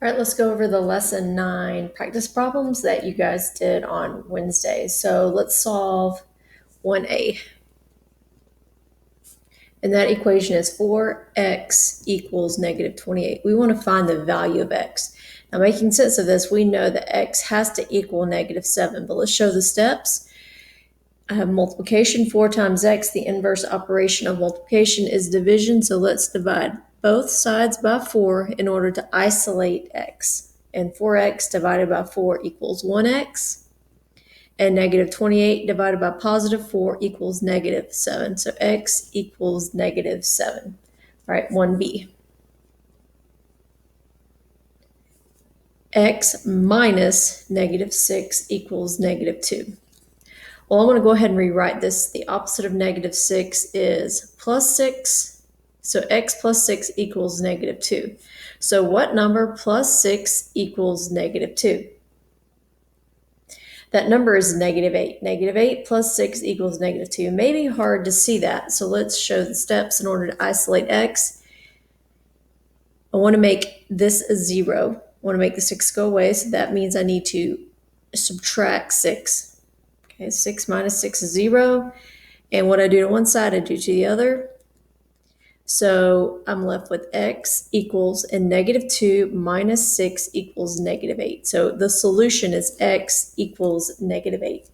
All right, let's go over the lesson 9 practice problems that you guys did on Wednesday. So let's solve 1a. And that equation is 4x equals negative 28. We want to find the value of x. Now, making sense of this, we know that x has to equal negative 7, but let's show the steps. I have multiplication, 4 times x. The inverse operation of multiplication is division, so let's divide both sides by 4 in order to isolate x. And 4x divided by 4 equals 1x. And negative 28 divided by positive 4 equals negative 7. So x equals negative 7. All right, 1b. X minus negative 6 equals negative 2. Well, I'm going to go ahead and rewrite this. The opposite of negative 6 is plus 6. So x plus 6 equals negative 2. So what number plus 6 equals negative 2? That number is negative 8. Negative 8 plus 6 equals negative 2. It may be hard to see that, so let's show the steps in order to isolate x. I want to make this a 0. I want to make the 6 go away, so that means I need to subtract 6. Okay, 6 minus 6 is 0. And what I do to one side, I do to the other. So I'm left with x equals, and negative 2 minus 6 equals negative 8. So the solution is x equals negative 8.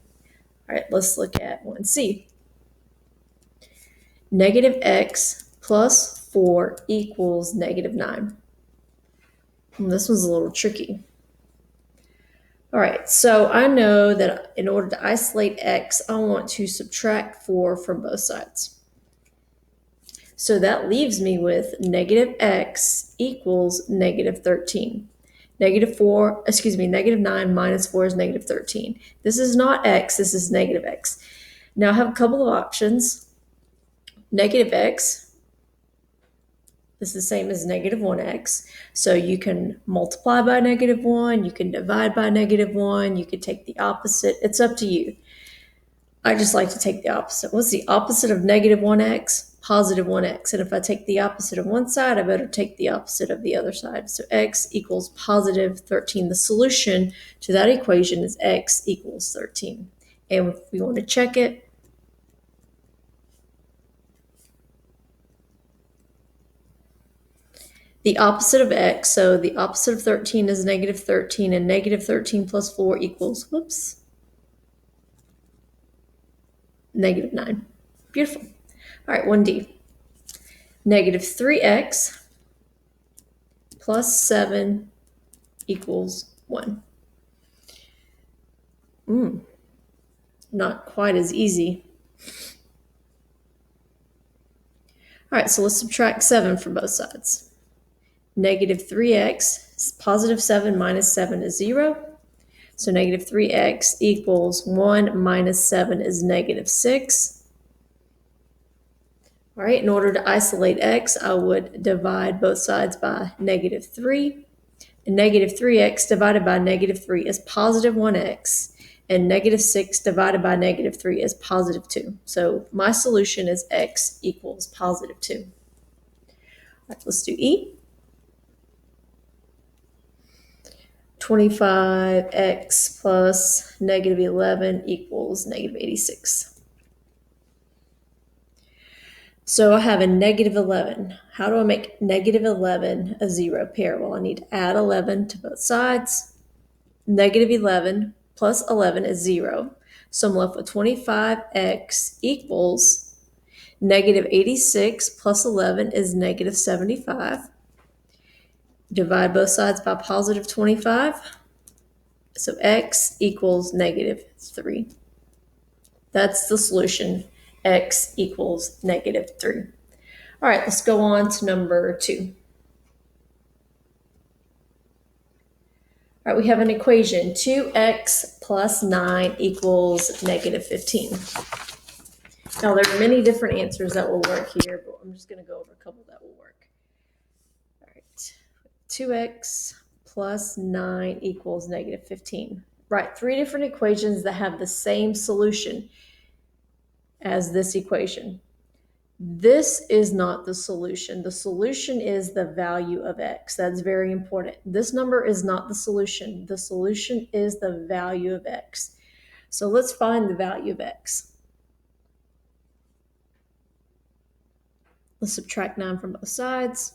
All right, let's look at 1c. Negative x plus 4 equals negative 9. This one's a little tricky. All right, so I know that in order to isolate x, I want to subtract 4 from both sides. So that leaves me with negative x equals negative 13. Negative 9 minus 4 is negative 13. This is not x, this is negative x. Now I have a couple of options. Negative x, this is the same as negative 1x. So you can multiply by negative 1, you can divide by negative 1, you could take the opposite. It's up to you. I just like to take the opposite. What's the opposite of negative 1x? Positive 1x. And if I take the opposite of one side, I better take the opposite of the other side. So x equals positive 13. The solution to that equation is x equals 13. And if we want to check it, the opposite of x, so the opposite of 13 is negative 13, and negative 13 plus 4 equals, negative 9. Beautiful. All right, 1d. Negative 3x plus 7 equals 1. Not quite as easy. All right, so let's subtract 7 from both sides. Negative 3x, positive 7 minus 7 is 0. So negative 3x equals 1 minus 7 is negative 6. All right, in order to isolate x, I would divide both sides by negative 3. And negative 3x divided by negative 3 is positive 1x. And negative 6 divided by negative 3 is positive 2. So my solution is x equals positive 2. All right, let's do E. 25x plus negative 11 equals negative 86. So I have a negative 11. How do I make negative 11 a 0 pair? Well, I need to add 11 to both sides. Negative 11 plus 11 is 0. So I'm left with 25x equals negative 86 plus 11 is negative 75. Divide both sides by positive 25. So x equals negative 3. That's the solution. X equals negative 3. All right, let's go on to number 2. All right, we have an equation. 2x plus 9 equals negative 15. Now, there are many different answers that will work here, but I'm just going to go over a couple that will work. All right, 2x plus 9 equals negative 15. Right, 3 different equations that have the same solution as this equation. This is not the solution. The solution is the value of x. That's very important. This number is not the solution. The solution is the value of x. So let's find the value of x. Let's subtract 9 from both sides.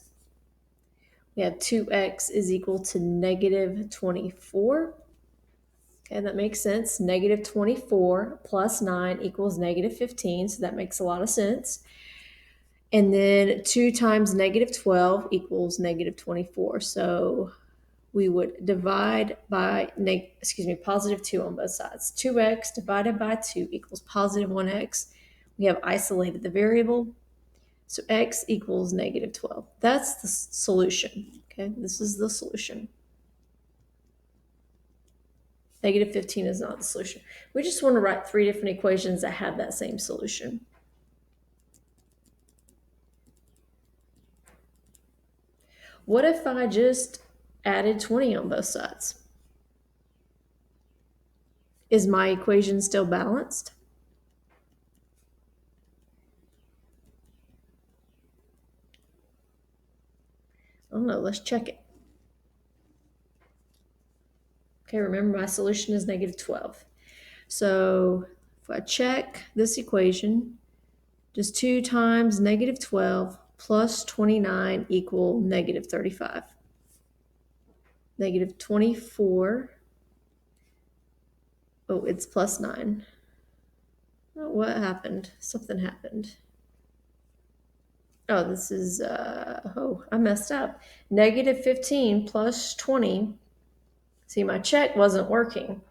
We have 2x is equal to negative 24. Okay, that makes sense. Negative 24 plus 9 equals negative 15, so that makes a lot of sense. And then 2 times negative 12 equals negative 24. So we would divide by, positive 2 on both sides. 2x divided by 2 equals positive 1x. We have isolated the variable. So x equals negative 12. That's the solution. Okay, this is the solution. Negative 15 is not the solution. We just want to write 3 different equations that have that same solution. What if I just added 20 on both sides? Is my equation still balanced? I don't know, let's check it. Okay, remember my solution is negative 12. So if I check this equation, does 2 times negative 12 plus 29 equal negative 35? Negative 24. Oh, it's plus 9. Oh, what happened? Something happened. Oh, this is, I messed up. Negative 15 plus 20. See, my check wasn't working.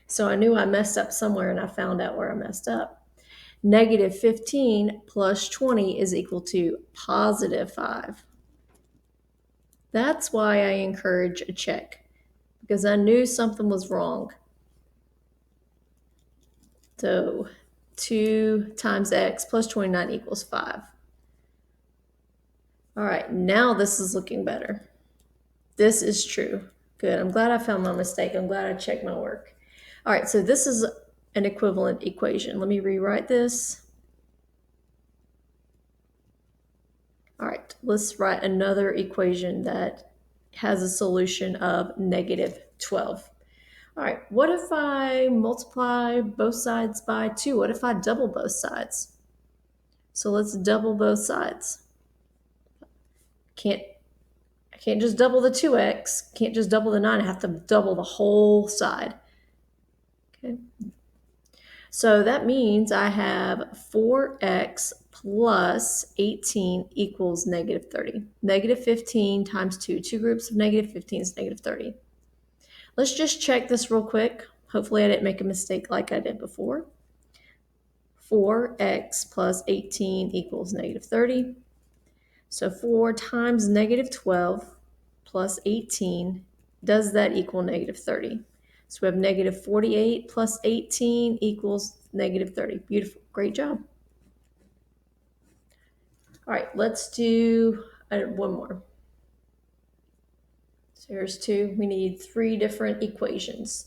So I knew I messed up somewhere and I found out where I messed up. Negative 15 plus 20 is equal to positive 5. That's why I encourage a check, because I knew something was wrong. So 2 times x plus 29 equals 5. All right, now this is looking better. This is true. Good. I'm glad I found my mistake. I'm glad I checked my work. All right, so this is an equivalent equation. Let me rewrite this. All right, let's write another equation that has a solution of negative 12. All right, what if I multiply both sides by 2? What if I double both sides? So let's double both sides. I can't just double the 2x, can't just double the 9, I have to double the whole side. Okay. So that means I have 4x plus 18 equals negative 30. Negative 15 times 2. Two groups of negative 15 is negative 30. Let's just check this real quick. Hopefully I didn't make a mistake like I did before. 4x plus 18 equals negative 30. So 4 times negative 12 plus 18, does that equal negative 30? So we have negative 48 plus 18 equals negative 30. Beautiful. Great job. All right, let's do one more. So here's 2. We need 3 different equations.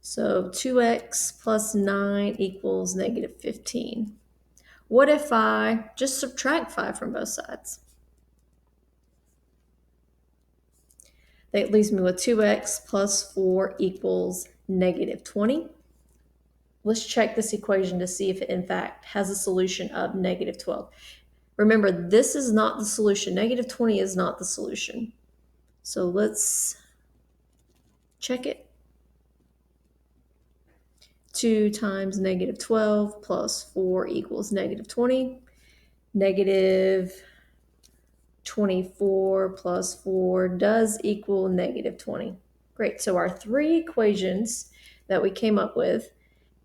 So 2x plus 9 equals negative 15. What if I just subtract 5 from both sides? That leaves me with 2x plus 4 equals negative 20. Let's check this equation to see if it in fact has a solution of negative 12. Remember, this is not the solution. Negative 20 is not the solution. So let's check it. 2 times negative 12 plus 4 equals negative 20. Negative 24 plus 4 does equal negative 20. Great. So our 3 equations that we came up with,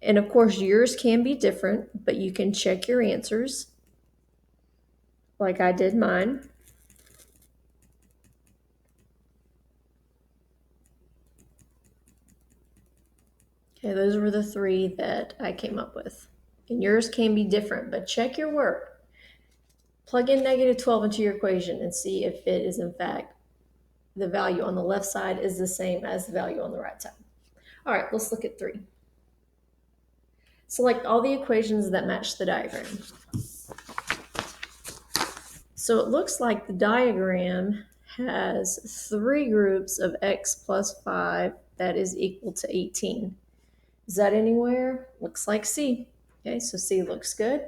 and of course yours can be different, but you can check your answers like I did mine. Okay, those were the 3 that I came up with. And yours can be different, but check your work. Plug in negative 12 into your equation and see if it is in fact the value on the left side is the same as the value on the right side. All right, let's look at 3. Select all the equations that match the diagram. So it looks like the diagram has three groups of x plus 5 that is equal to 18. Is that anywhere? Looks like C. Okay, so C looks good.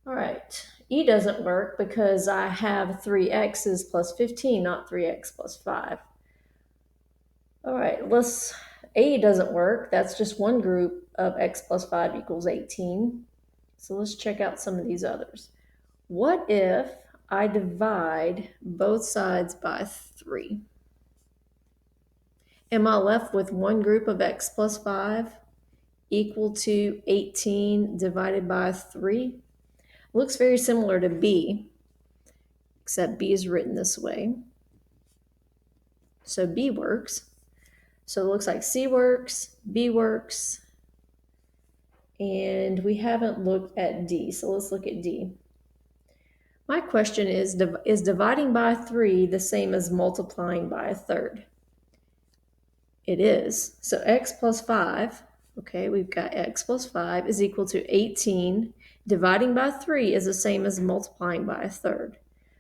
All right, E doesn't work because I have 3x's plus 15, not 3x plus 5. All right, A doesn't work. That's just one group of x plus 5 equals 18. So let's check out some of these others. What if I divide both sides by 3? Am I left with one group of x plus 5 equal to 18 divided by 3? Looks very similar to B, except B is written this way. So B works. So it looks like C works, B works, and we haven't looked at D. So let's look at D. My question is dividing by 3 the same as multiplying by a third? It is. So x plus 5, okay, we've got x plus 5 is equal to 18. Dividing by 3 is the same as multiplying by a third.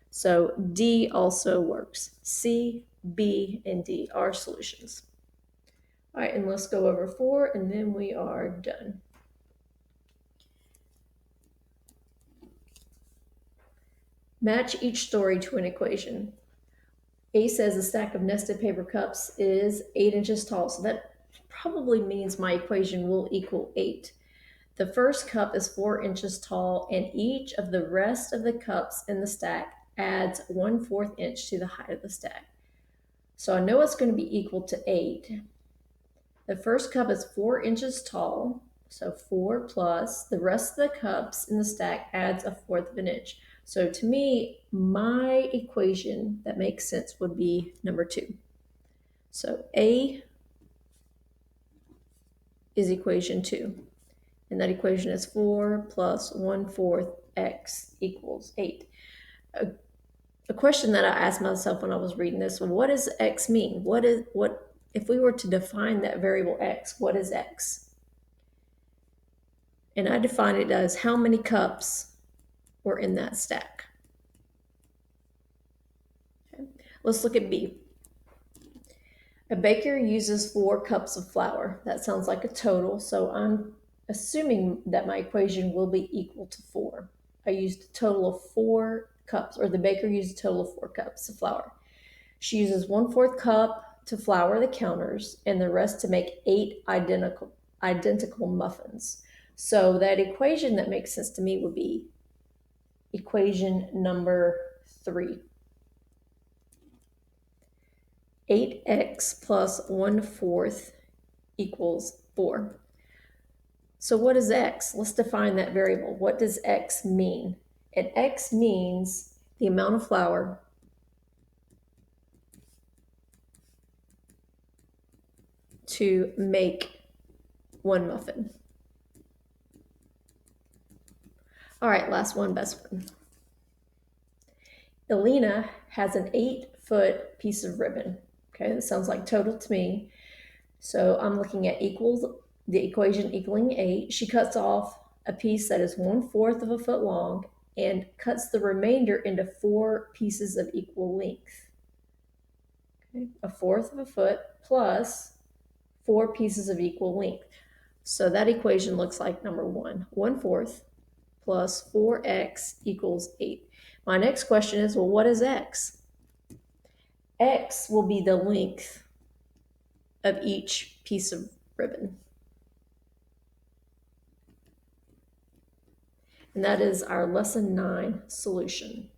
So D also works. C, B, and D are solutions. All right, and let's go over 4, and then we are done. Match each story to an equation. A says a stack of nested paper cups is 8 inches tall, so that probably means my equation will equal 8. The first cup is 4 inches tall, and each of the rest of the cups in the stack adds 1/4 inch to the height of the stack. So I know it's going to be equal to 8. The first cup is 4 inches tall, so 4 plus the rest of the cups in the stack adds 1/4 of an inch. So to me, my equation that makes sense would be number 2. So A is equation 2. And that equation is 4 plus 1/4 x equals 8. A question that I asked myself when I was reading this, well, what does x mean? What if we were to define that variable x, what is x? And I define it as how many cups were in that stack. Okay. Let's look at B. A baker uses 4 cups of flour. That sounds like a total, so I'm assuming that my equation will be equal to 4. I used a total of 4 cups, or the baker used a total of 4 cups of flour. She uses 1/4 cup to flour the counters and the rest to make 8 identical muffins. So that equation that makes sense to me would be equation number 3. 8x plus 1/4 equals 4. So what is x? Let's define that variable. What does x mean? And x means the amount of flour to make one muffin. All right, last one, best one. Elena has an 8-foot piece of ribbon. Okay, that sounds like total to me. So I'm looking at the equation equaling 8. She cuts off a piece that is 1/4 of a foot long and cuts the remainder into 4 pieces of equal length. Okay, 1/4 of a foot plus 4 pieces of equal length. So that equation looks like number 1, 1/4 plus 4x equals 8. My next question is, well, what is x? X will be the length of each piece of ribbon. And that is our lesson 9 solution.